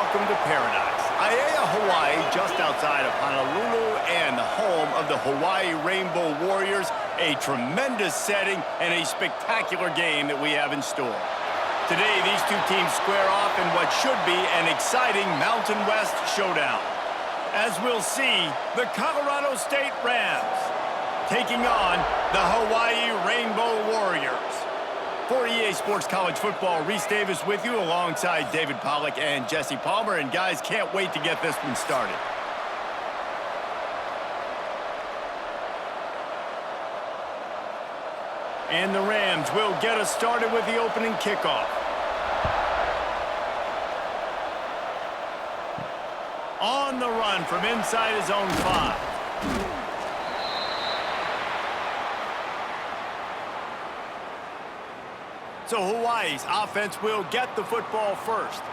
welcome to paradise. Aiea, Hawaii, just outside of Honolulu and the home of the Hawaii Rainbow Warriors. A tremendous setting and a spectacular game that we have in store. Today, these two teams square off in what should be an exciting Mountain West showdown. As we'll see, the Colorado State Rams taking on the Hawaii Rainbow Warriors. For EA Sports College Football, Reese Davis with you alongside David Pollack and Jesse Palmer. And guys, can't wait to get this one started. And the Rams will get us started with the opening kickoff. On the run from inside his own 5. So Hawaii's offense will get the football first.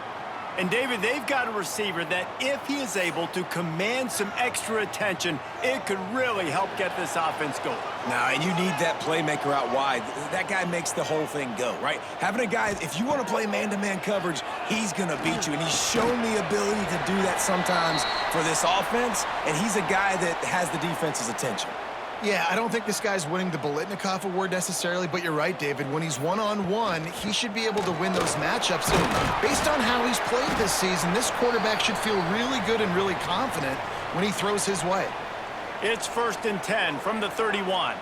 And David, they've got a receiver that if he is able to command some extra attention, it could really help get this offense going. Now, and you need that playmaker out wide. That guy makes the whole thing go, right? Having a guy, if you want to play man-to-man coverage, he's going to beat you. And he's shown the ability to do that sometimes for this offense. And he's a guy that has the defense's attention. Yeah, I don't think this guy's winning the Biletnikoff award necessarily, but you're right, David. When he's one-on-one, he should be able to win those matchups. And based on how he's played this season, this quarterback should feel really good and really confident when he throws his way. It's 1st and 10 from the 31.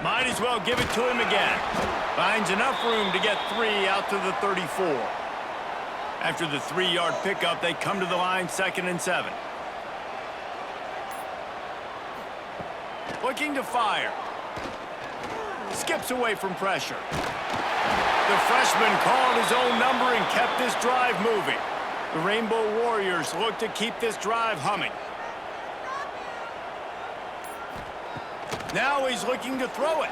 Might as well give it to him again. Finds enough room to get 3 out to the 34. After the 3-yard pickup, they come to the line 2nd and 7. Looking to fire. Skips away from pressure. The freshman called his own number and kept this drive moving. The Rainbow Warriors look to keep this drive humming. Now he's looking to throw it.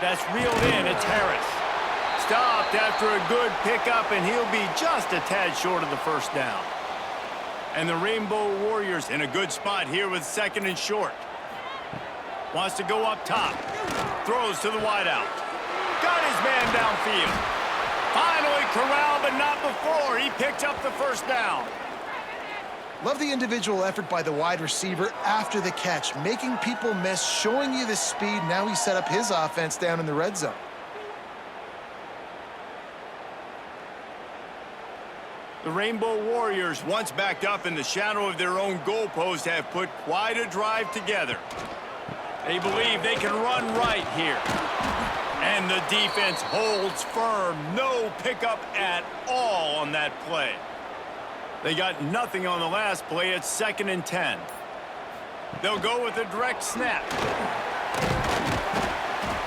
That's reeled in. It's Harris. Stopped after a good pickup, and he'll be just a tad short of the first down. And the Rainbow Warriors in a good spot here with 2nd and short. Wants to go up top. Throws to the wideout. Got his man downfield. Finally corralled, but not before. He picked up the first down. Love the individual effort by the wide receiver after the catch, making people miss, showing you the speed. Now he set up his offense down in the red zone. The Rainbow Warriors, once backed up in the shadow of their own goalpost, have put quite a drive together. They believe they can run right here. And the defense holds firm. No pickup at all on that play. They got nothing on the last play. It's 2nd and 10. They'll go with a direct snap.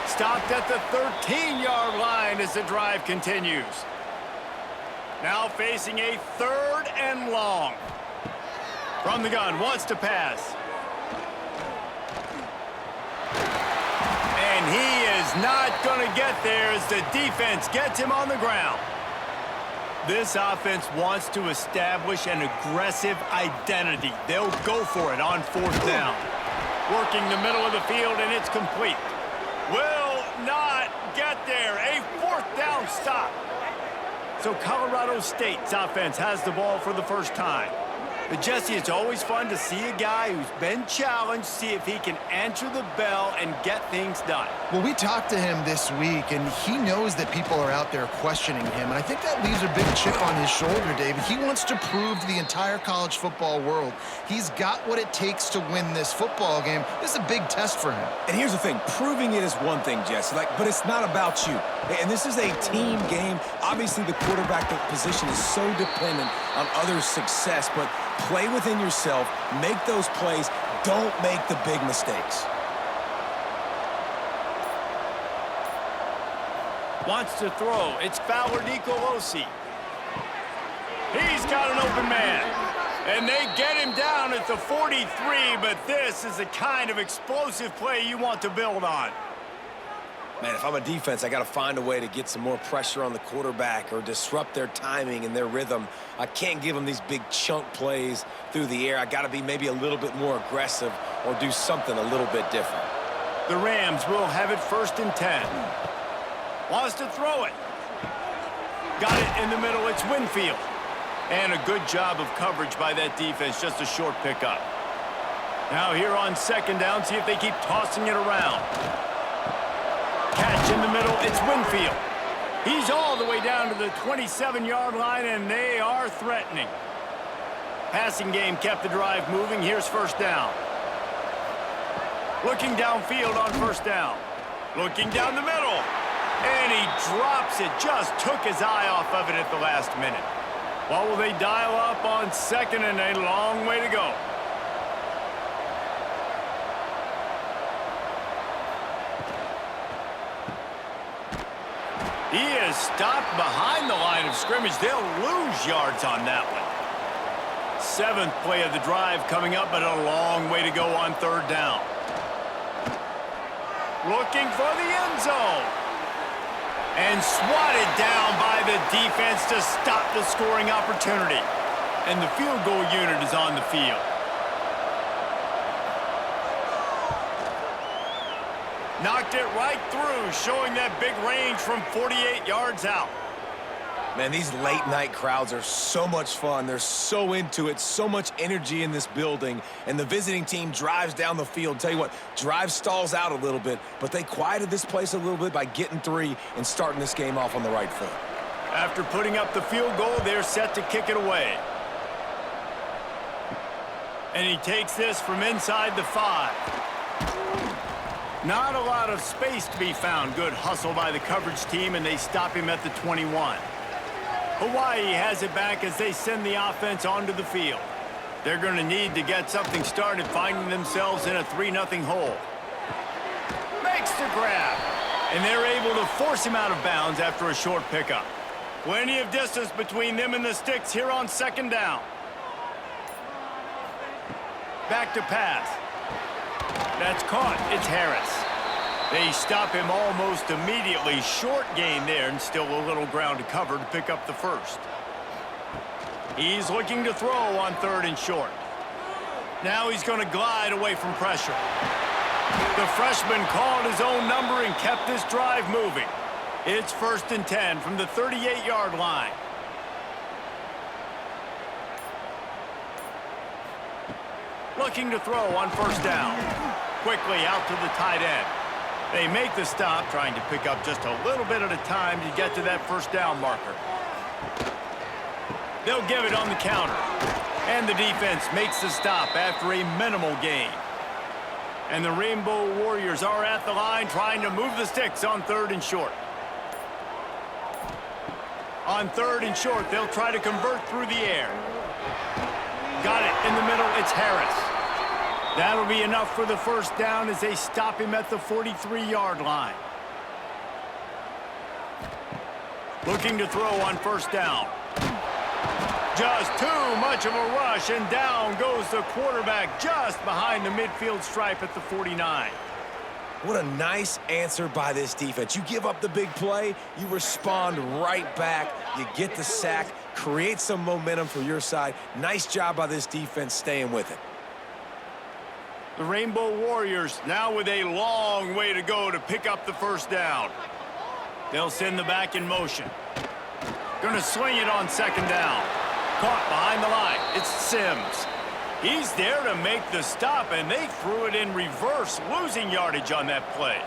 Stopped at the 13-yard line as the drive continues. Now facing a 3rd and long. From the gun, wants to pass. And he is not going to get there as the defense gets him on the ground. This offense wants to establish an aggressive identity. They'll go for it on 4th down. Working the middle of the field, and it's complete. Will not get there. A 4th down stop. So Colorado State's offense has the ball for the first time. But Jesse, it's always fun to see a guy who's been challenged, see if he can answer the bell and get things done. Well, we talked to him this week, and he knows that people are out there questioning him. And I think that leaves a big chip on his shoulder, David. He wants to prove to the entire college football world he's got what it takes to win this football game. This is a big test for him. And here's the thing. Proving it is one thing, Jesse, but it's not about you. And this is a team game. Obviously, the quarterback position is so dependent on others' success, but play within yourself, make those plays, don't make the big mistakes. Wants to throw. It's Fowler Nicolosi. He's got an open man. And they get him down at the 43, but this is the kind of explosive play you want to build on. Man, if I'm a defense, I got to find a way to get some more pressure on the quarterback or disrupt their timing and their rhythm. I can't give them these big chunk plays through the air. I got to be maybe a little bit more aggressive or do something a little bit different. The Rams will have it 1st and 10. Wants to throw it. Got it in the middle. It's Winfield. And a good job of coverage by that defense. Just a short pickup. Now here on second down, see if they keep tossing it around. Catch in the middle. It's Winfield. He's all the way down to the 27-yard line, and they are threatening. Passing game kept the drive moving. Here's first down. Looking downfield on first down. Looking down the middle. And he drops it. Just took his eye off of it at the last minute. What will they dial up on second, and a long way to go. He is stopped behind the line of scrimmage. They'll lose yards on that one. Seventh play of the drive coming up, but a long way to go on third down. Looking for the end zone. And swatted down by the defense to stop the scoring opportunity. And the field goal unit is on the field. Knocked it right through, showing that big range from 48 yards out. Man, these late-night crowds are so much fun. They're so into it, so much energy in this building. And the visiting team drives down the field. Tell you what, drive stalls out a little bit, but they quieted this place a little bit by getting three and starting this game off on the right foot. After putting up the field goal, they're set to kick it away. And he takes this from inside the 5. Not a lot of space to be found. Good hustle by the coverage team, and they stop him at the 21. Hawaii has it back as they send the offense onto the field. They're going to need to get something started, finding themselves in a 3-0 hole. Makes the grab, and they're able to force him out of bounds after a short pickup. Plenty of distance between them and the sticks here on second down. Back to pass. That's caught. It's Harris. They stop him almost immediately. Short gain there, and still a little ground to cover to pick up the first. He's looking to throw on third and short. Now he's going to glide away from pressure. The freshman called his own number and kept this drive moving. It's 1st and 10 from the 38-yard line. Looking to throw on first down. Quickly out to the tight end. They make the stop, trying to pick up just a little bit at a time to get to that first down marker. They'll give it on the counter. And the defense makes the stop after a minimal gain. And the Rainbow Warriors are at the line trying to move the sticks on third and short. On third and short, they'll try to convert through the air. Got it in the middle. It's Harris. That'll be enough for the first down as they stop him at the 43-yard line. Looking to throw on first down. Just too much of a rush, and down goes the quarterback just behind the midfield stripe at the 49. What a nice answer by this defense. You give up the big play, you respond right back, you get the sack, create some momentum for your side. Nice job by this defense staying with it. The Rainbow Warriors now with a long way to go to pick up the first down. They'll send the back in motion. Gonna swing it on second down. Caught behind the line. It's Sims. He's there to make the stop, and they threw it in reverse, losing yardage on that play.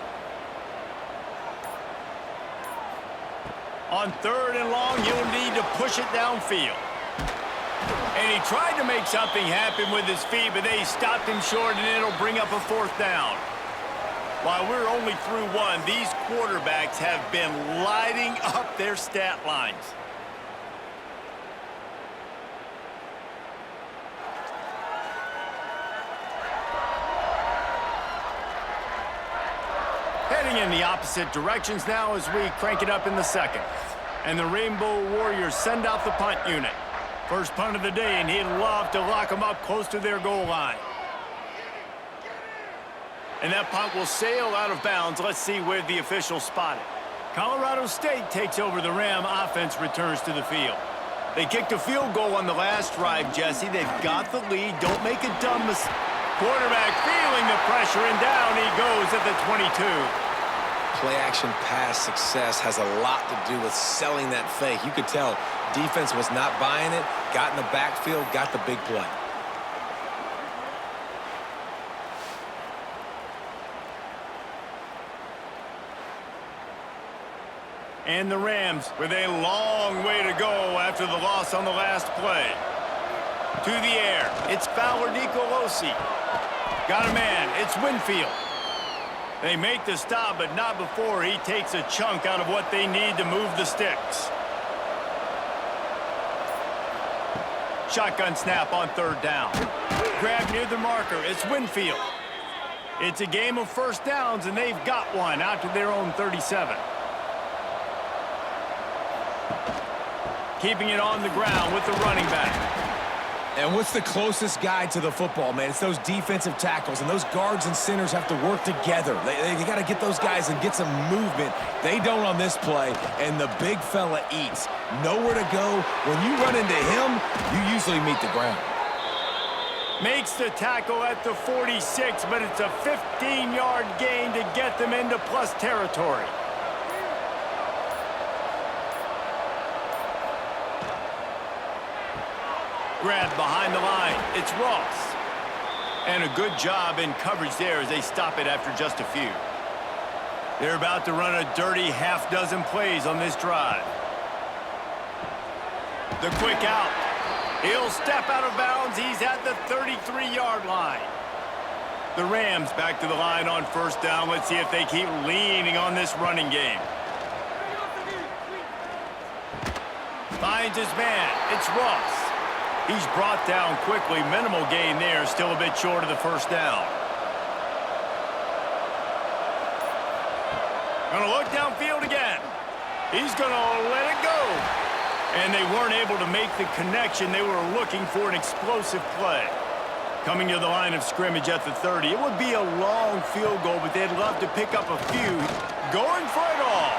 On third and long, you'll need to push it downfield. And he tried to make something happen with his feet, but they stopped him short, and it'll bring up a fourth down. While we're only through one, these quarterbacks have been lighting up their stat lines. Heading in the opposite directions now as we crank it up in the second. And the Rainbow Warriors send out the punt unit. First punt of the day, and he'd love to lock them up close to their goal line. And that punt will sail out of bounds. Let's see where the officials spot it. Colorado State takes over the Ram. Offense returns to the field. They kicked a field goal on the last drive, Jesse. They've got the lead. Don't make a dumb mistake. Quarterback feeling the pressure, and down he goes at the 22. play-action pass success has a lot to do with selling that fake. You could tell defense was not buying it, got in the backfield, got the big play. And the Rams with a long way to go after the loss on the last play. To the air, it's Fowler Nicolosi. Got a man, it's Winfield. They make the stop, but not before he takes a chunk out of what they need to move the sticks. Shotgun snap on third down. Grab near the marker, it's Winfield. It's a game of first downs, and they've got one out to their own 37. Keeping it on the ground with the running back. And what's the closest guy to the football, man? It's those defensive tackles, and those guards and centers have to work together. They got to get those guys and get some movement. They don't on this play, and the big fella eats. Nowhere to go. When you run into him, you usually meet the ground. Makes the tackle at the 46, but it's a 15-yard gain to get them into plus territory. Grabbed behind the line. It's Ross. And a good job in coverage there as they stop it after just a few. They're about to run a dirty half-dozen plays on this drive. The quick out. He'll step out of bounds. He's at the 33-yard line. The Rams back to the line on first down. Let's see if they keep leaning on this running game. Finds his man. It's Ross. He's brought down quickly. Minimal gain there. Still a bit short of the first down. Gonna look downfield again. He's gonna let it go. And they weren't able to make the connection. They were looking for an explosive play. Coming to the line of scrimmage at the 30. It would be a long field goal, but they'd love to pick up a few. Going for it all.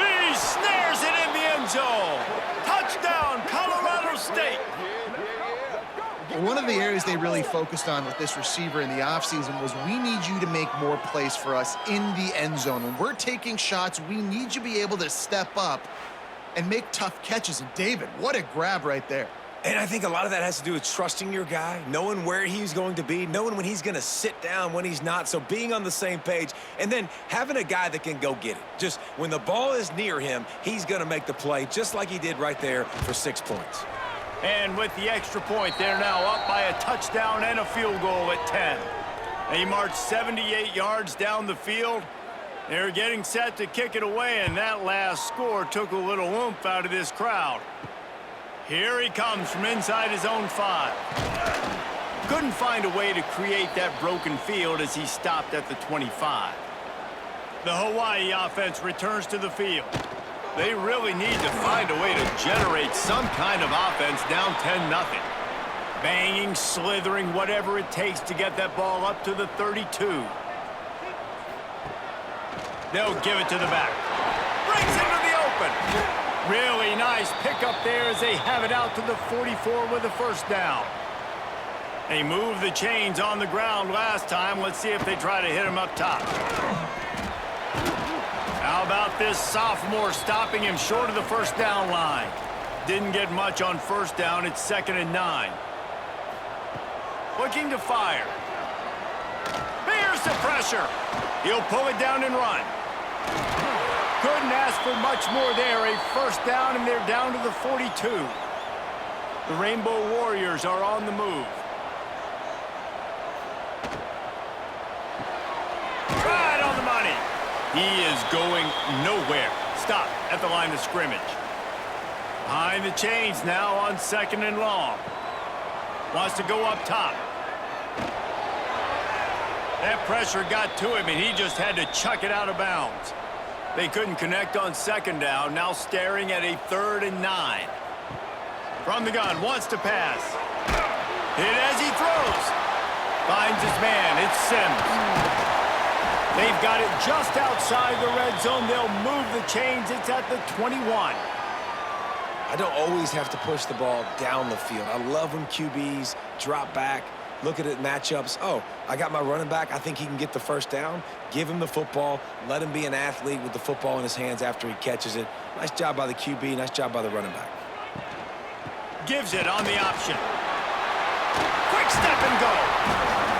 He snares it in the end zone. Touchdown, Colorado State. One of the areas they really focused on with this receiver in the offseason was we need you to make more plays for us in the end zone. When we're taking shots, we need you to be able to step up and make tough catches. And David, what a grab right there. And I think a lot of that has to do with trusting your guy, knowing where he's going to be, knowing when he's going to sit down, when he's not. So being on the same page, and then having a guy that can go get it. Just when the ball is near him, he's going to make the play, just like he did right there for 6 points. And with the extra point, they're now up by a touchdown and a field goal at 10. They march 78 yards down the field. They're getting set to kick it away, and that last score took a little oomph out of this crowd. Here he comes from inside his own 5. Couldn't find a way to create that broken field as he stopped at the 25. The Hawaii offense returns to the field. They really need to find a way to generate some kind of offense down 10-0. Banging, slithering, whatever it takes to get that ball up to the 32. They'll give it to the back. Brings into the open. Really nice pickup there as they have it out to the 44 with a first down. They moved the chains on the ground last time. Let's see if they try to hit him up top. How about this sophomore stopping him short of the first down line? Didn't get much on first down. It's 2nd and 9. Looking to fire. Here's the pressure. He'll pull it down and run. Couldn't ask for much more there. A first down, and they're down to the 42. The Rainbow Warriors are on the move. Right on the money. He is going nowhere. Stop at the line of scrimmage. Behind the chains now on 2nd and long. Wants to go up top. That pressure got to him, and he just had to chuck it out of bounds. They couldn't connect on 2nd down, now staring at a 3rd and 9. From the gun, wants to pass. Hit as he throws. Finds his man, it's Sims. They've got it just outside the red zone. They'll move the chains, it's at the 21. I don't always have to push the ball down the field. I love when QBs drop back, look at it matchups. Oh, I got my running back. I think he can get the first down. Give him the football. Let him be an athlete with the football in his hands after he catches it. Nice job by the QB. Nice job by the running back. Gives it on the option. Quick step and go.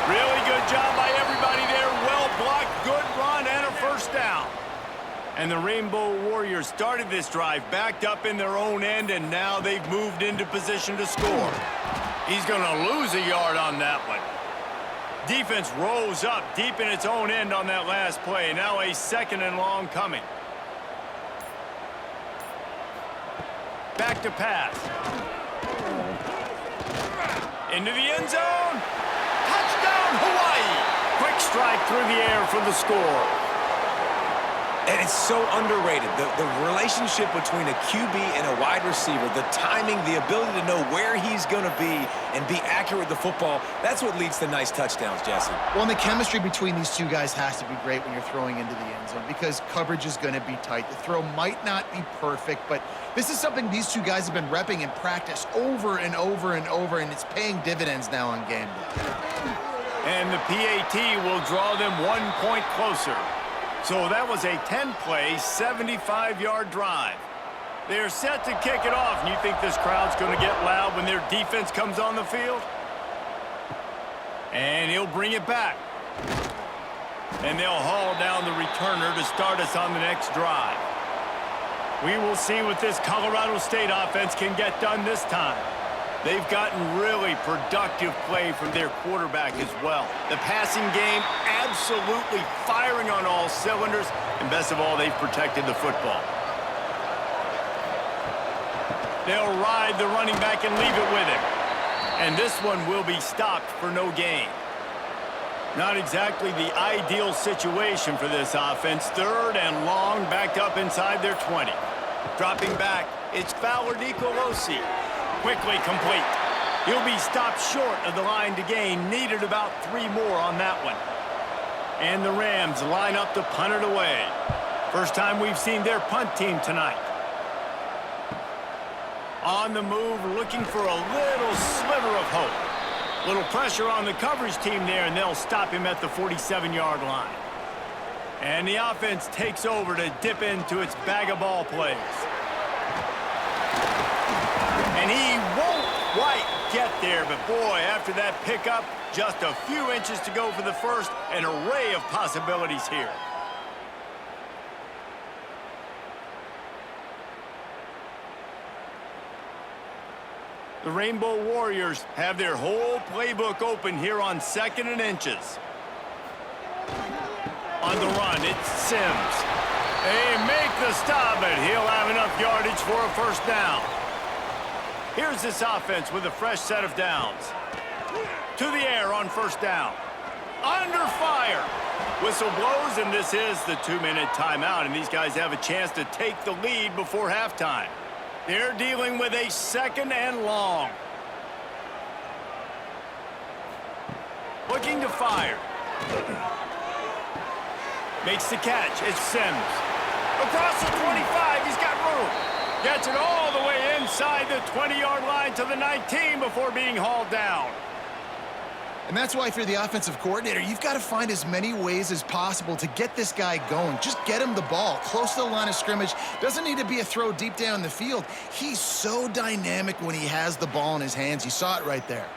Really good job by everybody there. Well blocked, good run, and a first down. And the Rainbow Warriors started this drive backed up in their own end, and now they've moved into position to score. He's going to lose a yard on that one. Defense rose up deep in its own end on that last play. Now a 2nd and long coming. Back to pass. Into the end zone. Touchdown, Hawaii. Quick strike through the air for the score. And it's so underrated. The relationship between a QB and a wide receiver, the timing, the ability to know where he's going to be and be accurate with the football, that's what leads to nice touchdowns, Jesse. Well, and the chemistry between these two guys has to be great when you're throwing into the end zone because coverage is going to be tight. The throw might not be perfect, but this is something these two guys have been repping in practice over and over and over, and it's paying dividends now on game day. And the PAT will draw them 1 point closer. So that was a 10-play, 75-yard drive. They're set to kick it off, and you think this crowd's going to get loud when their defense comes on the field? And he'll bring it back. And they'll haul down the returner to start us on the next drive. We will see what this Colorado State offense can get done this time. They've gotten really productive play from their quarterback as well. The passing game absolutely firing on all cylinders, and best of all, they've protected the football. They'll ride the running back and leave it with him. And this one will be stopped for no gain. Not exactly the ideal situation for this offense. 3rd and long, backed up inside their 20. Dropping back, it's Fowler Nicolosi. Quickly complete. He'll be stopped short of the line to gain. Needed about 3 more on that one. And the Rams line up to punt it away. First time we've seen their punt team tonight. On the move, looking for a little sliver of hope. Little pressure on the coverage team there, and they'll stop him at the 47-yard line. And the offense takes over to dip into its bag of ball plays. And he won't quite get there, but boy, after that pickup, just a few inches to go for the first, an array of possibilities here. The Rainbow Warriors have their whole playbook open here on 2nd and inches. On the run, it's Sims. They make the stop, but he'll have enough yardage for a first down. Here's this offense with a fresh set of downs. To the air on first down. Under fire. Whistle blows, and this is the 2-minute timeout, and these guys have a chance to take the lead before halftime. They're dealing with a 2nd and long. Looking to fire. Makes the catch. It's Sims. Across the 25, he's got room. Gets it all the way inside the 20-yard line to the 19 before being hauled down. And that's why if you're the offensive coordinator, you've got to find as many ways as possible to get this guy going. Just get him the ball close to the line of scrimmage. Doesn't need to be a throw deep down the field. He's so dynamic when he has the ball in his hands. You saw it right there.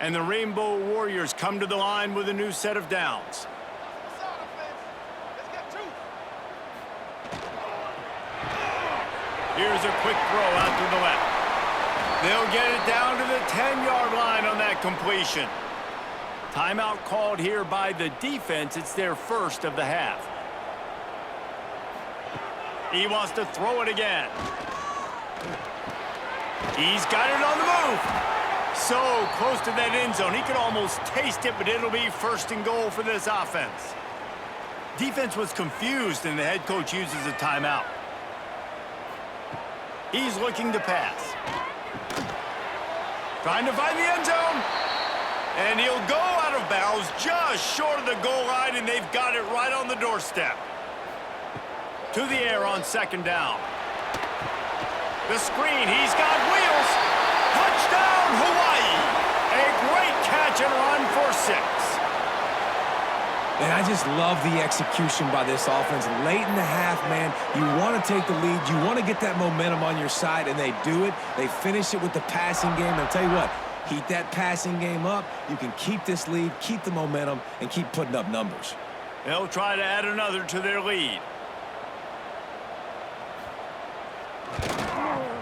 And the Rainbow Warriors come to the line with a new set of downs. Here's a quick throw out to the left. They'll get it down to the 10-yard line on that completion. Timeout called here by the defense. It's their first of the half. He wants to throw it again. He's got it on the move. So close to that end zone. He could almost taste it, but it'll be 1st and goal for this offense. Defense was confused, and the head coach uses a timeout. He's looking to pass. Trying to find the end zone. And he'll go out of bounds just short of the goal line, and they've got it right on the doorstep. To the air on second down. The screen, he's got wheels. Touchdown, Hawaii. A great catch and run for 6. And I just love the execution by this offense. Late in the half, man, you want to take the lead. You want to get that momentum on your side, and they do it. They finish it with the passing game. And I'll tell you what, heat that passing game up. You can keep this lead, keep the momentum, and keep putting up numbers. They'll try to add another to their lead.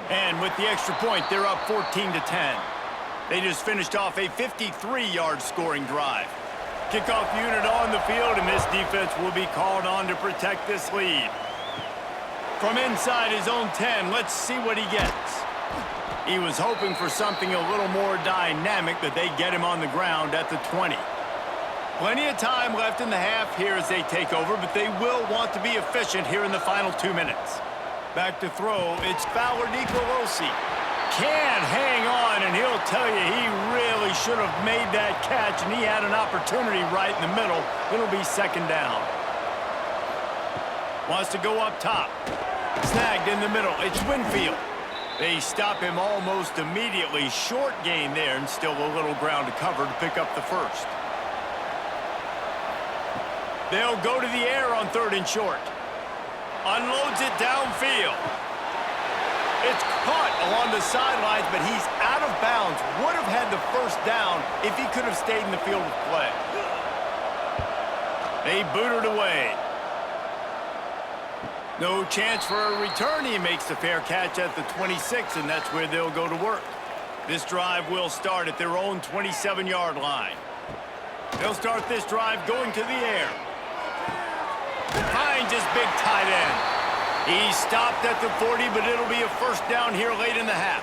And with the extra point, they're up 14-10. They just finished off a 53-yard scoring drive. Kickoff unit on the field, and this defense will be called on to protect this lead. From inside his own 10, let's see what he gets. He was hoping for something a little more dynamic, but they get him on the ground at the 20. Plenty of time left in the half here as they take over, but they will want to be efficient here in the final 2 minutes. Back to throw, it's Fowler Nicolosi. Can't hang on, and he'll tell you he really should have made that catch, and he had an opportunity right in the middle. It'll be second down. Wants to go up top. Snagged in the middle. It's Winfield. They stop him almost immediately. Short gain there, and still a little ground to cover to pick up the first. They'll go to the air on 3rd and short. Unloads it downfield. It's caught along the sidelines, but he's out of bounds. Would have had the first down if he could have stayed in the field of play. They boot it away. No chance for a return. He makes the fair catch at the 26, and that's where they'll go to work. This drive will start at their own 27-yard line. They'll start this drive going to the air. Finds his big tight end. He stopped at the 40, but it'll be a first down here late in the half.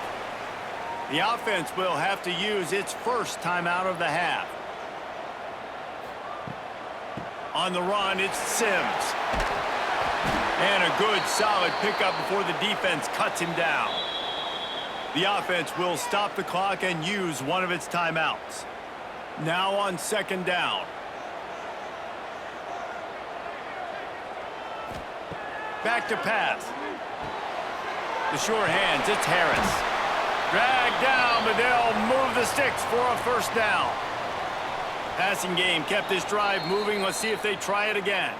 The offense will have to use its first timeout of the half. On the run, it's Sims. And a good, solid pickup before the defense cuts him down. The offense will stop the clock and use one of its timeouts. Now on second down. Back to pass. The sure hands, it's Harris. Dragged down, but they'll move the sticks for a first down. Passing game kept this drive moving. Let's see if they try it again.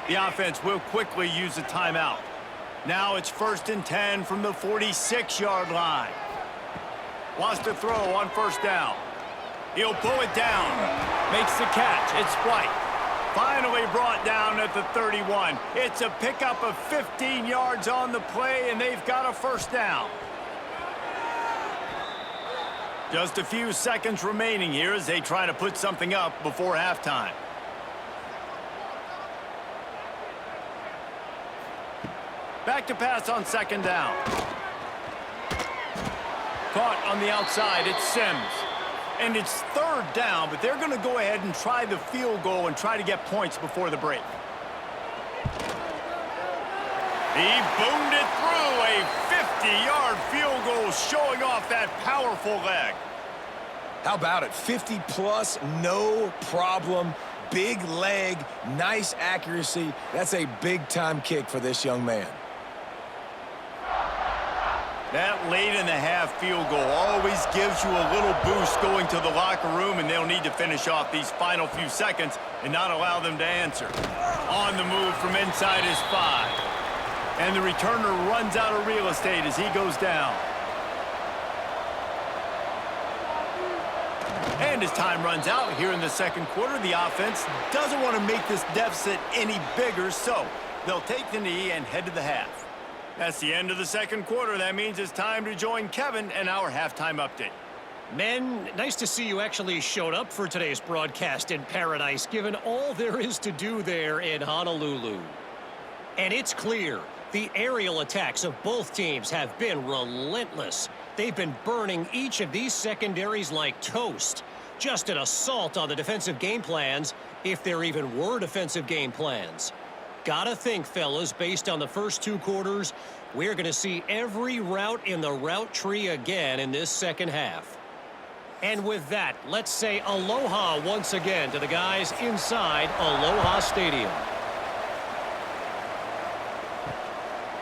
The offense will quickly use a timeout. Now it's 1st and 10 from the 46-yard line. Wants to throw on first down. He'll pull it down. Makes the catch. It's White. Finally brought down at the 31. It's a pickup of 15 yards on the play, and they've got a first down. Just a few seconds remaining here as they try to put something up before halftime. Back to pass on second down. Caught on the outside, it's Sims. And it's 3rd down, but they're going to go ahead and try the field goal and try to get points before the break. He boomed it through, a 50-yard field goal showing off that powerful leg. How about it? 50-plus, no problem. Big leg, nice accuracy. That's a big-time kick for this young man. That late-in-the-half field goal always gives you a little boost going to the locker room, and they'll need to finish off these final few seconds and not allow them to answer. On the move from inside his 5. And the returner runs out of real estate as he goes down. And as time runs out here in the second quarter, the offense doesn't want to make this deficit any bigger, so they'll take the knee and head to the half. That's the end of the second quarter. That means it's time to join Kevin and our halftime update. Men, nice to see you actually showed up for today's broadcast in paradise, given all there is to do there in Honolulu. And it's clear, the aerial attacks of both teams have been relentless. They've been burning each of these secondaries like toast. Just an assault on the defensive game plans, if there even were defensive game plans. Gotta think, fellas, based on the first 2 quarters, we're going to see every route in the route tree again in this second half. And with that, let's say aloha once again to the guys inside Aloha Stadium.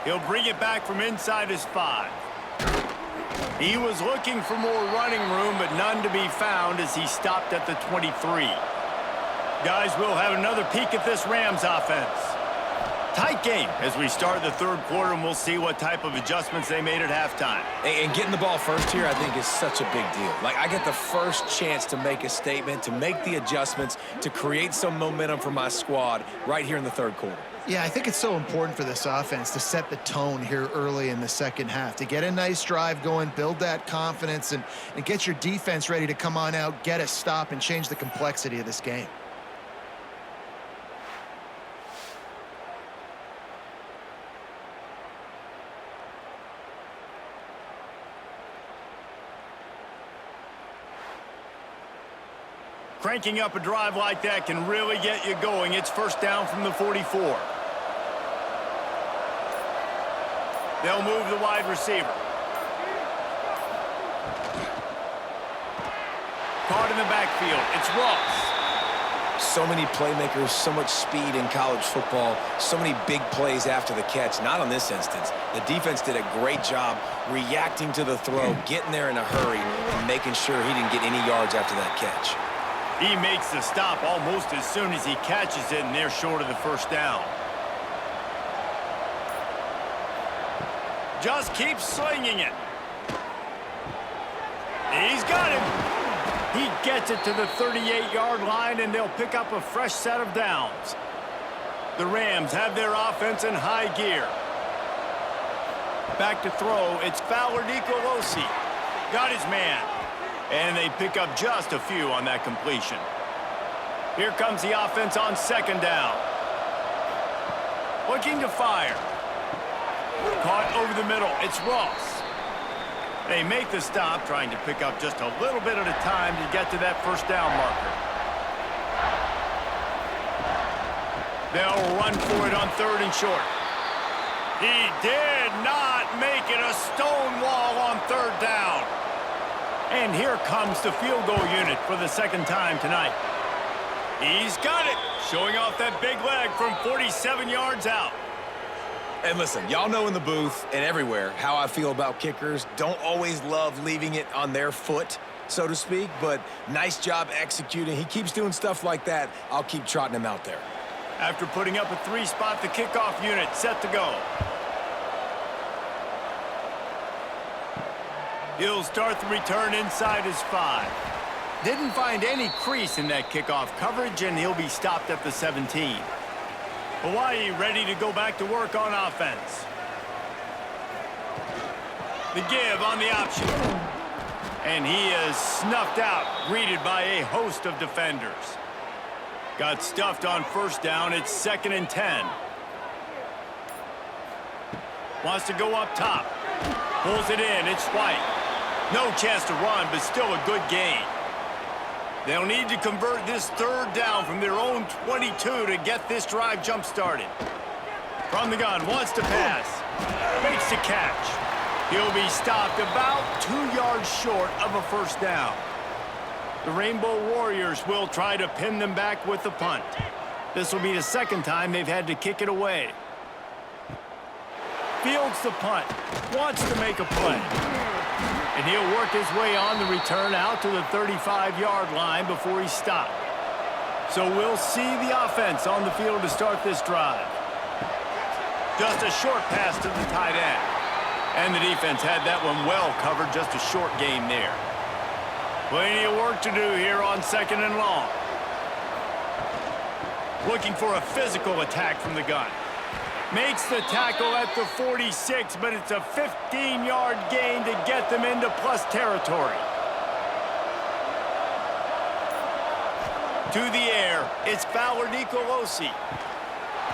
He'll bring it back from inside his 5. He was looking for more running room, but none to be found as he stopped at the 23. Guys, we'll have another peek at this Rams offense. Tight game as we start the third quarter, and we'll see what type of adjustments they made at halftime. And getting the ball first here, I think, is such a big deal. Like, I get the first chance to make a statement, to make the adjustments, to create some momentum for my squad right here in the third quarter. Yeah, I think it's so important for this offense to set the tone here early in the second half, to get a nice drive going, build that confidence, and get your defense ready to come on out, get a stop, and change the complexity of this game. Cranking up a drive like that can really get you going. It's first down from the 44. They'll move the wide receiver. Caught in the backfield. It's Ross. So many playmakers, so much speed in college football, so many big plays after the catch. Not on this instance. The defense did a great job reacting to the throw, getting there in a hurry, and making sure he didn't get any yards after that catch. He makes the stop almost as soon as he catches it, and they're short of the first down. Just keeps slinging it. He's got him. He gets it to the 38-yard line, and they'll pick up a fresh set of downs. The Rams have their offense in high gear. Back to throw. It's Fowler Nicolosi. Got his man. And they pick up just a few on that completion. Here comes the offense on second down. Looking to fire. Caught over the middle. It's Ross. They make the stop, trying to pick up just a little bit at a time to get to that first down marker. They'll run for it on third and short. He did not make it a stone wall on third down. And here comes the field goal unit for the second time tonight. He's got it, showing off that big leg from 47 yards out. And listen, y'all know in the booth and everywhere how I feel about kickers. Don't always love leaving it on their foot, so to speak, but nice job executing. He keeps doing stuff like that. I'll keep trotting him out there. After putting up a 3-spot, the kickoff unit set to go. He'll start the return inside his 5. Didn't find any crease in that kickoff coverage, and he'll be stopped at the 17. Hawaii ready to go back to work on offense. The give on the option. And he is snuffed out, greeted by a host of defenders. Got stuffed on first down. It's 2nd and 10. Wants to go up top. Pulls it in. It's White. No chance to run, but still a good gain. They'll need to convert this third down from their own 22 to get this drive jump-started. From the gun, wants to pass. Makes the catch. He'll be stopped about 2 yards short of a first down. The Rainbow Warriors will try to pin them back with the punt. This will be the second time they've had to kick it away. Fields the punt. Wants to make a play. And he'll work his way on the return out to the 35-yard line before he's stopped. So we'll see the offense on the field to start this drive. Just a short pass to the tight end. And the defense had that one well covered, just a short gain there. Plenty of work to do here on 2nd and long. Looking for a physical attack from the gun. Makes the tackle at the 46, but it's a 15-yard gain to get them into plus territory. To the air, it's Fowler Nicolosi.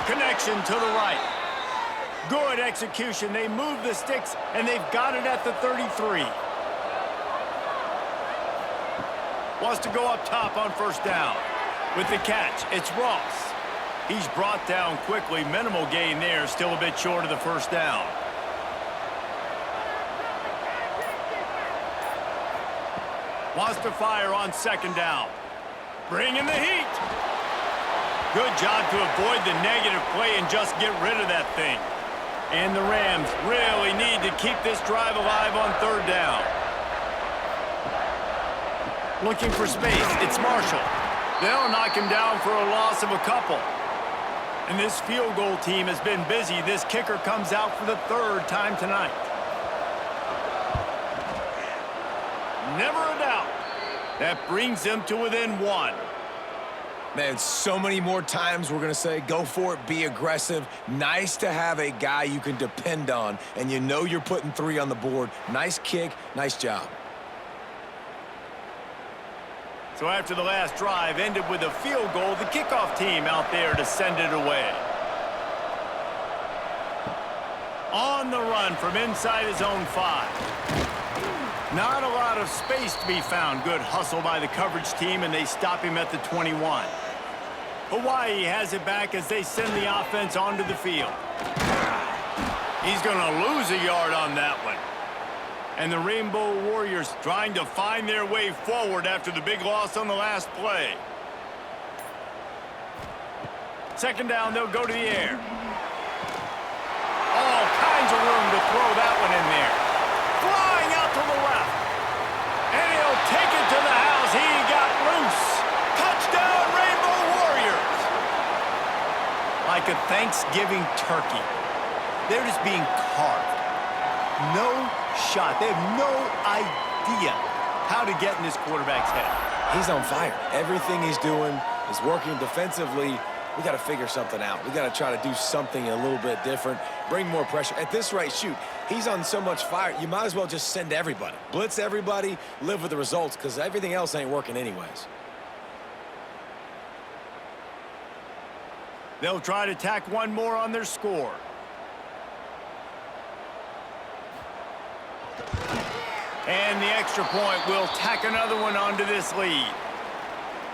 Connection to the right. Good execution. They move the sticks, and they've got it at the 33. Wants to go up top on first down. With the catch, it's Ross. He's brought down quickly. Minimal gain there. Still a bit short of the first down. Wants to fire on second down. Bringing the heat. Good job to avoid the negative play and just get rid of that thing. And the Rams really need to keep this drive alive on third down. Looking for space. It's Marshall. They'll knock him down for a loss of a couple. And this field goal team has been busy. This kicker comes out for the third time tonight. Never a doubt. That brings them to within one. Man, so many more times we're going to say, go for it, be aggressive. Nice to have a guy you can depend on, and you know you're putting 3 on the board. Nice kick, nice job. So after the last drive ended with a field goal, the kickoff team out there to send it away. On the run from inside his own 5. Not a lot of space to be found. Good hustle by the coverage team, and they stop him at the 21. Hawaii has it back as they send the offense onto the field. He's going to lose a yard on that one. And the Rainbow Warriors trying to find their way forward after the big loss on the last play. Second down, they'll go to the air. All kinds of room to throw that one in there. Flying out to the left. And he'll take it to the house. He got loose. Touchdown, Rainbow Warriors. Like a Thanksgiving turkey. They're just being carved. No shot. They have no idea how to get in this quarterback's head. He's on fire. Everything he's doing is working defensively. We got to figure something out. We got to try to do something a little bit different, bring more pressure. At this rate, shoot, he's on so much fire, you might as well just send everybody. Blitz everybody, live with the results, because everything else ain't working anyways. They'll try to tack one more on their score. And the extra point will tack another one onto this lead.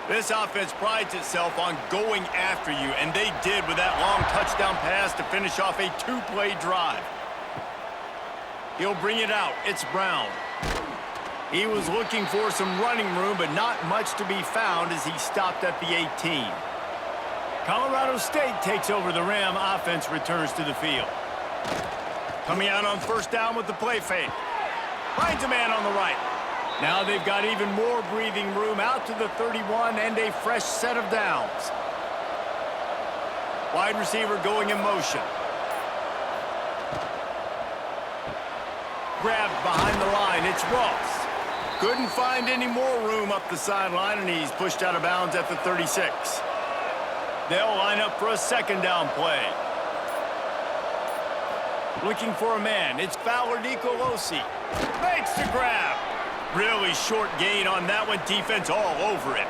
This offense prides itself on going after you, and they did with that long touchdown pass to finish off a 2-play drive. He'll bring it out. It's Brown. He was looking for some running room, but not much to be found as he stopped at the 18. Colorado State takes over. The Ram offense returns to the field. Coming out on first down with the play fake. Finds a man on the right. Now they've got even more breathing room out to the 31 and a fresh set of downs. Wide receiver going in motion. Grabbed behind the line. It's Ross. Couldn't find any more room up the sideline, and he's pushed out of bounds at the 36. They'll line up for a second down play. Looking for a man. It's Fowler Nicolosi. Makes the grab. Really short gain on that one. Defense all over it.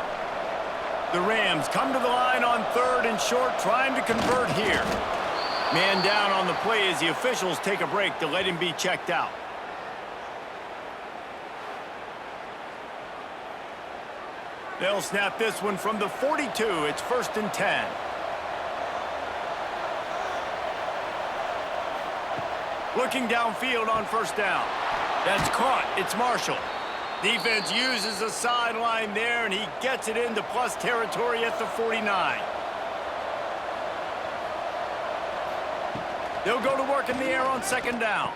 The Rams come to the line on third and short, trying to convert here. Man down on the play as the officials take a break to let him be checked out. They'll snap this one from the 42. It's 1st and 10. Looking downfield on first down. That's caught. It's Marshall. Defense uses the sideline there, and he gets it into plus territory at the 49. They'll go to work in the air on second down.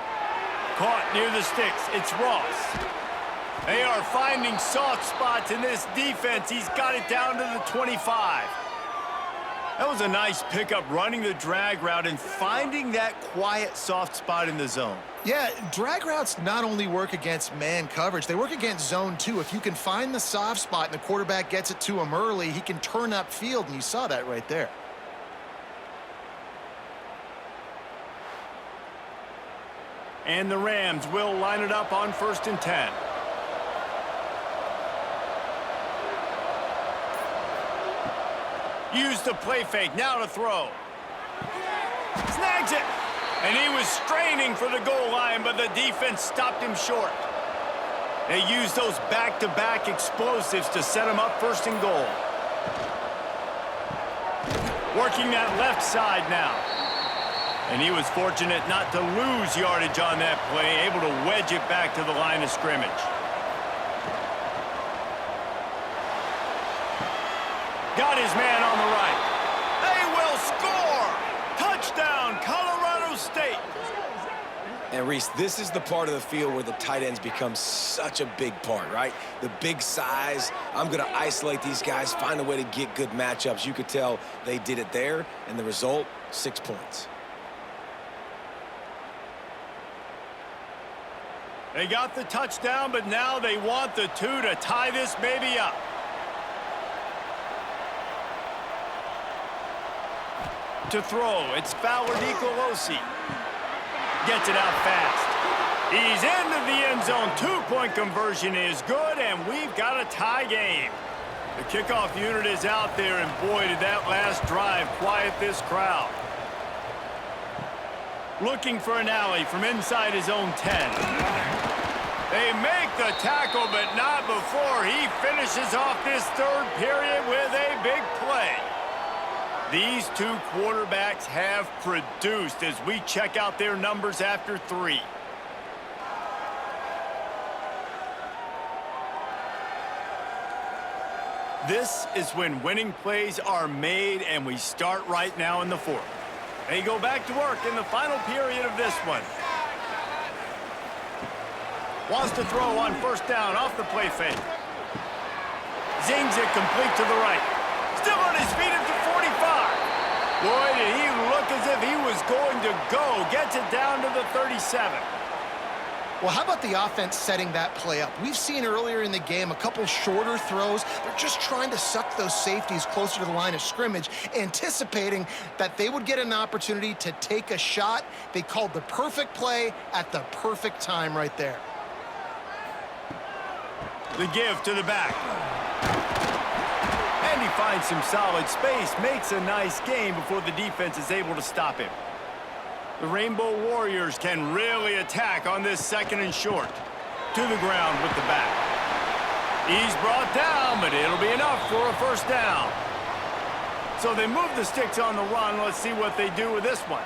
Caught near the sticks. It's Ross. They are finding soft spots in this defense. He's got it down to the 25. That was a nice pickup, running the drag route and finding that quiet, soft spot in the zone. Yeah, drag routes not only work against man coverage, they work against zone too. If you can find the soft spot and the quarterback gets it to him early, he can turn upfield, and you saw that right there. And the Rams will line it up on 1st and 10. Use the play fake, now to throw. Snags it. And he was straining for the goal line, but the defense stopped him short. They used those back-to-back explosives to set him up 1st and goal. Working that left side now. And he was fortunate not to lose yardage on that play, able to wedge it back to the line of scrimmage. his man on the right. They will score! Touchdown, Colorado State! And Reese, this is the part of the field where the tight ends become such a big part, right? The big size. I'm going to isolate these guys, find a way to get good matchups. You could tell they did it there, and the result, 6 points. They got the touchdown, but now they want the 2 to tie this baby up. To throw, it's Fowler Nicolosi. Gets it out fast. He's into the end zone. 2-point conversion is good, and we've got a tie game. The kickoff unit is out there, and boy, did that last drive quiet this crowd. Looking for an alley from inside his own 10. They make the tackle, but not before he finishes off this third period with a big play. These two quarterbacks have produced as we check out their numbers after 3. This is when winning plays are made, and we start right now in the 4th. They go back to work in the final period of this one. Wants to throw on first down off the play fake. Zings it complete to the right. Still on his feet at the 45. Boy, did he look as if he was going to go. Gets it down to the 37. Well, how about the offense setting that play up? We've seen earlier in the game a couple shorter throws. They're just trying to suck those safeties closer to the line of scrimmage, anticipating that they would get an opportunity to take a shot. They called the perfect play at the perfect time right there. The give to the back. And he finds some solid space, makes a nice gain before the defense is able to stop him. The Rainbow Warriors can really attack on this 2nd and short. To the ground with the back. He's brought down, but it'll be enough for a first down. So they move the sticks on the run. Let's see what they do with this one.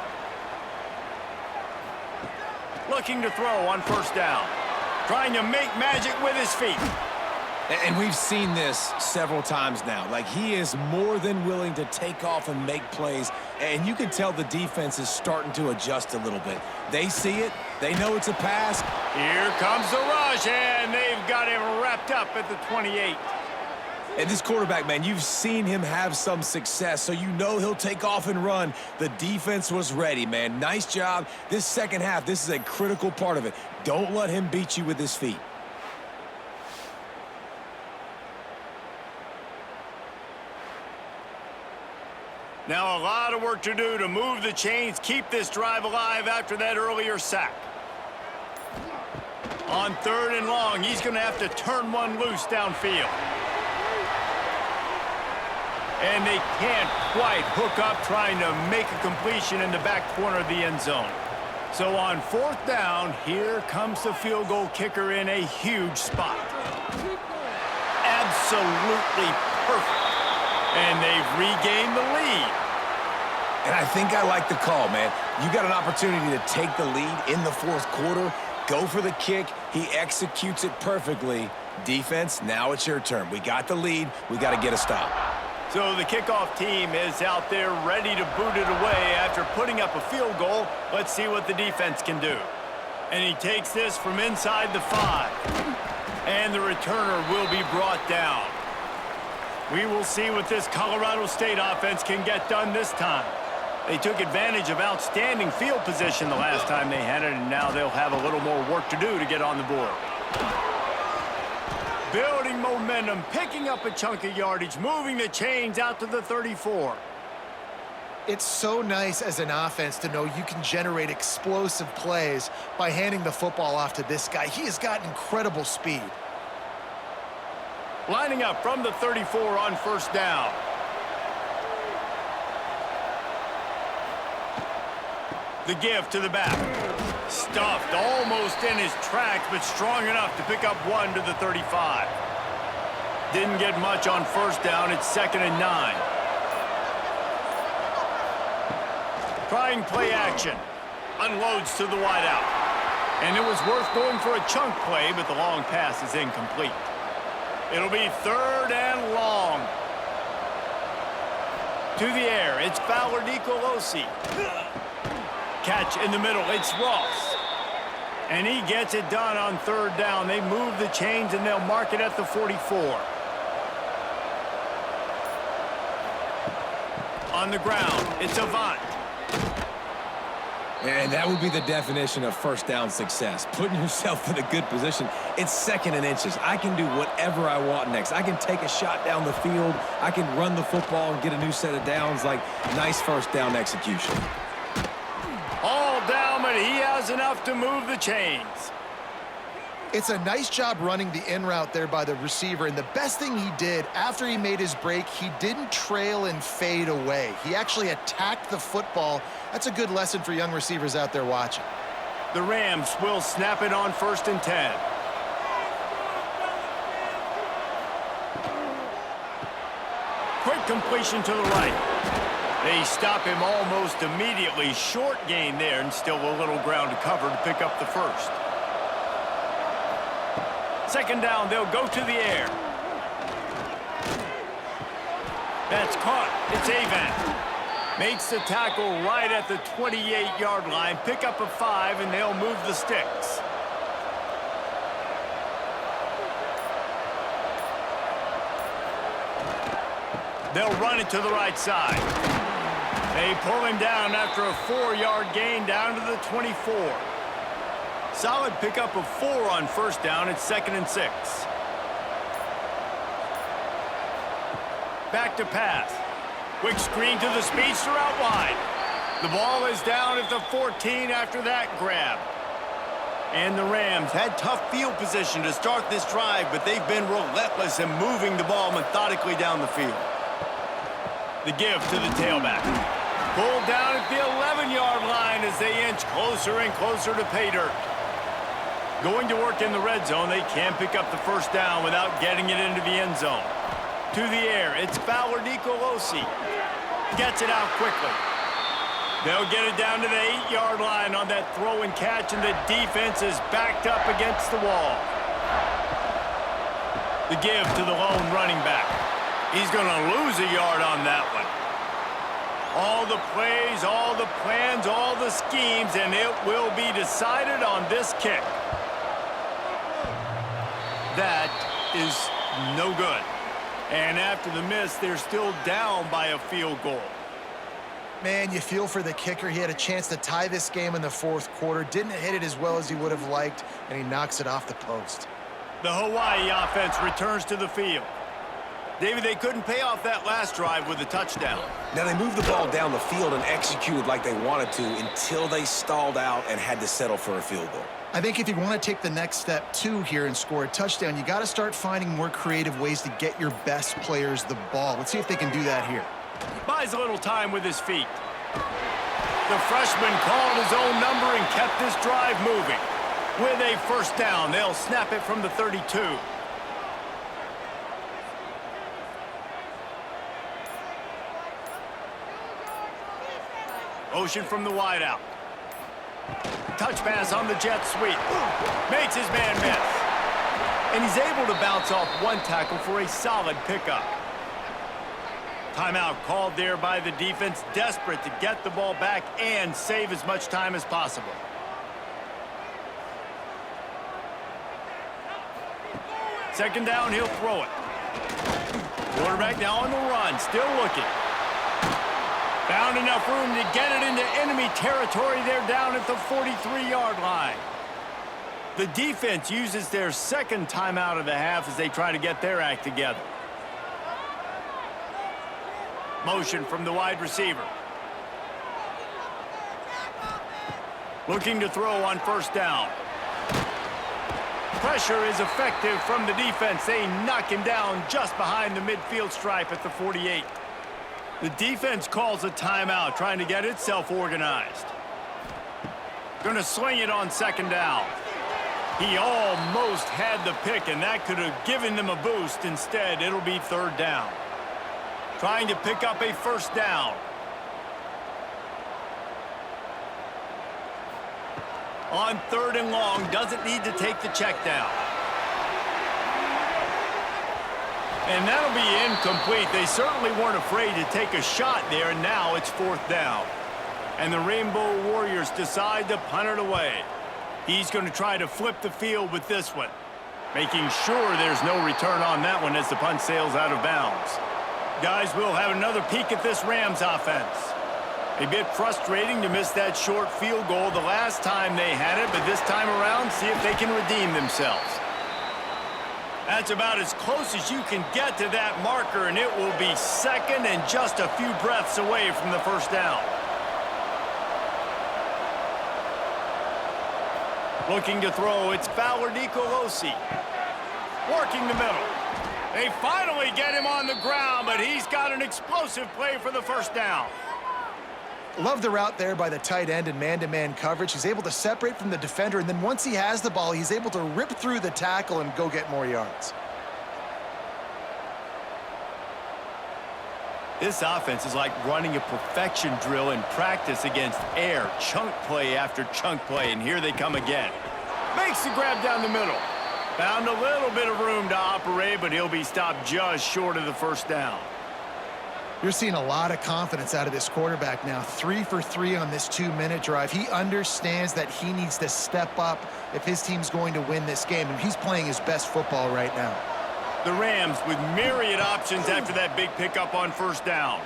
Looking to throw on first down. Trying to make magic with his feet. And we've seen this several times now. Like, he is more than willing to take off and make plays. And you can tell the defense is starting to adjust a little bit. They see it. They know it's a pass. Here comes the rush, and they've got him wrapped up at the 28. And this quarterback, man, you've seen him have some success, so you know he'll take off and run. The defense was ready, man. Nice job. This second half, this is a critical part of it. Don't let him beat you with his feet. Now a lot of work to do to move the chains, keep this drive alive after that earlier sack. On 3rd and long, he's going to have to turn one loose downfield. And they can't quite hook up trying to make a completion in the back corner of the end zone. So on 4th down, here comes the field goal kicker in a huge spot. Absolutely perfect. And they've regained the lead. And I think I like the call, man. You got an opportunity to take the lead in the 4th quarter. Go for the kick. He executes it perfectly. Defense, now it's your turn. We got the lead. We got to get a stop. So the kickoff team is out there ready to boot it away after putting up a field goal. Let's see what the defense can do. And he takes this from inside the 5. And the returner will be brought down. We will see what this Colorado State offense can get done this time. They took advantage of outstanding field position the last time they had it, and now they'll have a little more work to do to get on the board. Building momentum, picking up a chunk of yardage, moving the chains out to the 34. It's so nice as an offense to know you can generate explosive plays by handing the football off to this guy. He has got incredible speed. Lining up from the 34 on first down. The give to the back. Stuffed almost in his tracks, but strong enough to pick up 1 to the 35. Didn't get much on first down. It's 2nd and 9. Trying play action. Unloads to the wideout. And it was worth going for a chunk play, but the long pass is incomplete. It'll be 3rd and long. To the air, it's Fowler Nicolosi. Catch in the middle, it's Ross. And he gets it done on third down. They move the chains, and they'll mark it at the 44. On the ground, it's Avant. And that would be the definition of first down success. Putting yourself in a good position. It's 2nd and inches. I can do whatever I want next. I can take a shot down the field. I can run the football and get a new set of downs. Like, nice first down execution. All down, but he has enough to move the chains. It's a nice job running the in route there by the receiver, and the best thing he did after he made his break, he didn't trail and fade away. He actually attacked the football. That's a good lesson for young receivers out there watching. The Rams will snap it on 1st and 10. Quick completion to the right. They stop him almost immediately. Short gain there, and still a little ground to cover to pick up the first. 2nd down, they'll go to the air. That's caught. It's Avant. Makes the tackle right at the 28-yard line. Pick up a 5, and they'll move the sticks. They'll run it to the right side. They pull him down after a 4-yard gain down to the 24. Solid pickup of 4 on first down. It's 2nd and 6. Back to pass. Quick screen to the speedster out wide. The ball is down at the 14 after that grab. And the Rams had tough field position to start this drive, but they've been relentless in moving the ball methodically down the field. The give to the tailback. Pulled down at the 11-yard line as they inch closer and closer to pay dirt. Going to work in the red zone, they can pick up the first down without getting it into the end zone. To the air, it's Fowler Nicolosi. Gets it out quickly. They'll get it down to the 8-yard line on that throw and catch, and the defense is backed up against the wall. The give to the lone running back. He's going to lose a yard on that one. All the plays, all the plans, all the schemes, and it will be decided on this kick. That is no good. And after the miss, they're still down by a field goal. Man, you feel for the kicker. He had a chance to tie this game in the 4th quarter. Didn't hit it as well as he would have liked, and he knocks it off the post. The Hawaii offense returns to the field. David, they couldn't pay off that last drive with a touchdown. Now, they moved the ball down the field and executed like they wanted to until they stalled out and had to settle for a field goal. I think if you want to take the next step, too, here and score a touchdown, you got to start finding more creative ways to get your best players the ball. Let's see if they can do that here. Buys a little time with his feet. The freshman called his own number and kept this drive moving. With a first down, they'll snap it from the 32. Motion from the wideout. Touch pass on the jet sweep. Makes his man miss. And he's able to bounce off one tackle for a solid pickup. Timeout called there by the defense, desperate to get the ball back and save as much time as possible. Second down, he'll throw it. Quarterback now on the run, still looking. Found enough room to get it into enemy territory. They're down at the 43-yard line. The defense uses their second timeout of the half as they try to get their act together. Motion from the wide receiver. Looking to throw on first down. Pressure is effective from the defense. They knock him down just behind the midfield stripe at the 48. The defense calls a timeout, trying to get itself organized. Going to swing it on second down. He almost had the pick, and that could have given them a boost. Instead, it'll be third down. Trying to pick up a first down. On third and long, doesn't need to take the check down. And that'll be incomplete. They certainly weren't afraid to take a shot there, and now it's 4th down. And the Rainbow Warriors decide to punt it away. He's going to try to flip the field with this one, making sure there's no return on that one as the punt sails out of bounds. Guys, we'll have another peek at this Rams offense. A bit frustrating to miss that short field goal the last time they had it, but this time around, see if they can redeem themselves. That's about as close as you can get to that marker, and it will be 2nd and just a few breaths away from the 1st down. Looking to throw, it's Fowler Nicolosi. Working the middle. They finally get him on the ground, but he's got an explosive play for the 1st down. Love the route there by the tight end in man-to-man coverage. He's able to separate from the defender, and then once he has the ball, he's able to rip through the tackle and go get more yards. This offense is like running a perfection drill in practice against air. Chunk play after chunk play, and here they come again. Makes the grab down the middle. Found a little bit of room to operate, but he'll be stopped just short of the 1st down. You're seeing a lot of confidence out of this quarterback now. 3 for 3 on this 2-minute drive. He understands that he needs to step up if his team's going to win this game, and he's playing his best football right now. The Rams with myriad options after that big pickup on 1st down.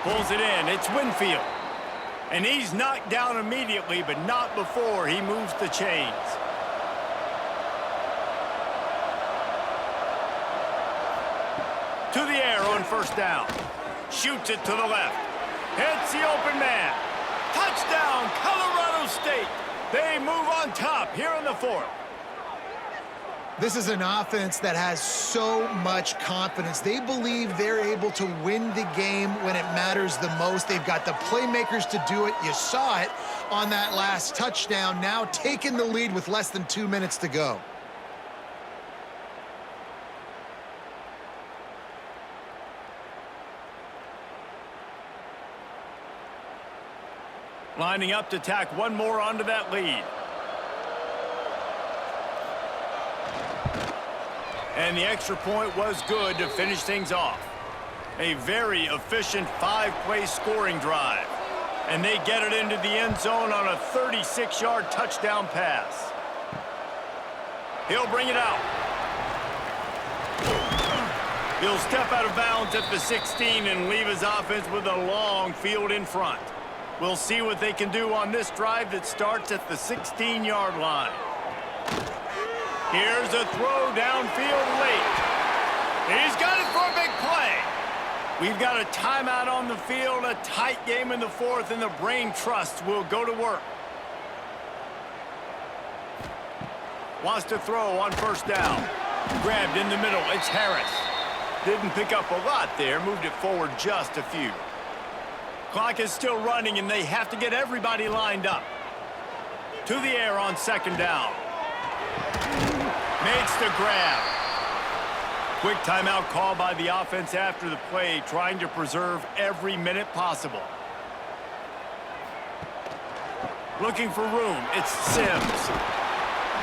Pulls it in. It's Winfield. And he's knocked down immediately, but not before he moves the chains. To the air on 1st down. Shoots it to the left. Hits the open man. Touchdown, Colorado State. They move on top here in the 4th. This is an offense that has so much confidence. They believe they're able to win the game when it matters the most. They've got the playmakers to do it. You saw it on that last touchdown. Now taking the lead with less than 2 minutes to go. Lining up to tack one more onto that lead. And the extra point was good to finish things off. A very efficient 5-play scoring drive. And they get it into the end zone on a 36-yard touchdown pass. He'll bring it out. He'll step out of bounds at the 16 and leave his offense with a long field in front. We'll see what they can do on this drive that starts at the 16-yard line. Here's a throw downfield late. He's got it for a big play. We've got a timeout on the field, a tight game in the 4th, and the Brain Trust will go to work. Wants to throw on 1st down. Grabbed in the middle, it's Harris. Didn't pick up a lot there, moved it forward just a few. Clock is still running, and they have to get everybody lined up. To the air on 2nd down. Makes the grab. Quick timeout call by the offense after the play, trying to preserve every minute possible. Looking for room, it's Sims.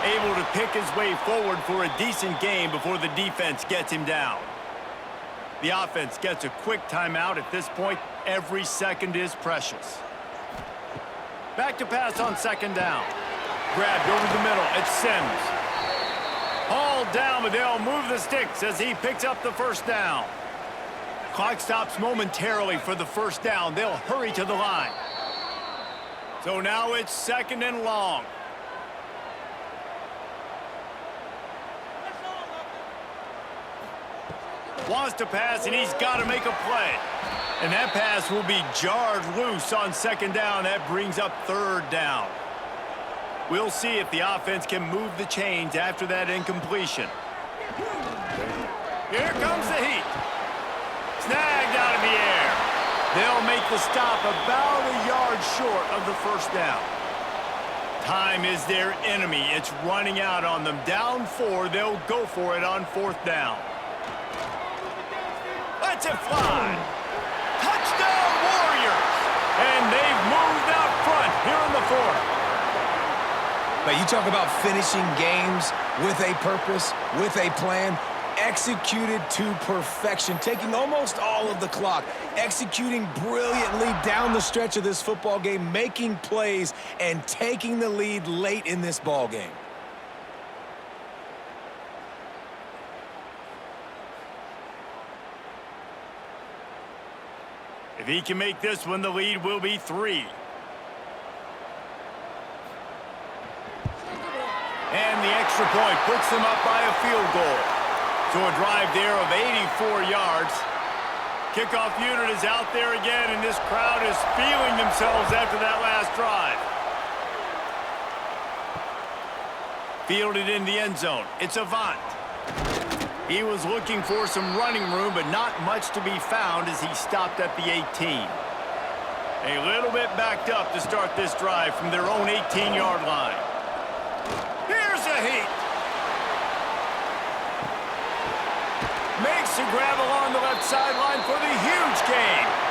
Able to pick his way forward for a decent game before the defense gets him down. The offense gets a quick timeout. At this point, every second is precious. Back to pass on 2nd down. Grabbed over the middle, it's Sims. Hauled down, but they'll move the sticks as he picks up the 1st down. Clock stops momentarily for the 1st down. They'll hurry to the line. So now it's 2nd and long. Wants to pass, and he's got to make a play. And that pass will be jarred loose on 2nd down. That brings up 3rd down. We'll see if the offense can move the chains after that incompletion. Here comes the heat. Snagged out of the air. They'll make the stop about a yard short of the 1st down. Time is their enemy. It's running out on them. Down 4, they'll go for it on 4th down. Lets it fly. Touchdown Warriors! And they've moved out front here in the 4th. But you talk about finishing games with a purpose, with a plan. executed to perfection, taking almost all of the clock, executing brilliantly down the stretch of this football game, making plays, and taking the lead late in this ball game. If he can make this one, the lead will be 3. And the extra point puts them up by a field goal. So a drive there of 84 yards. Kickoff unit is out there again, and this crowd is feeling themselves after that last drive. Fielded in the end zone. It's Avant. He was looking for some running room, but not much to be found as he stopped at the 18. A little bit backed up to start this drive from their own 18-yard line. Here's a heat. Makes a grab along the left sideline for the huge gain.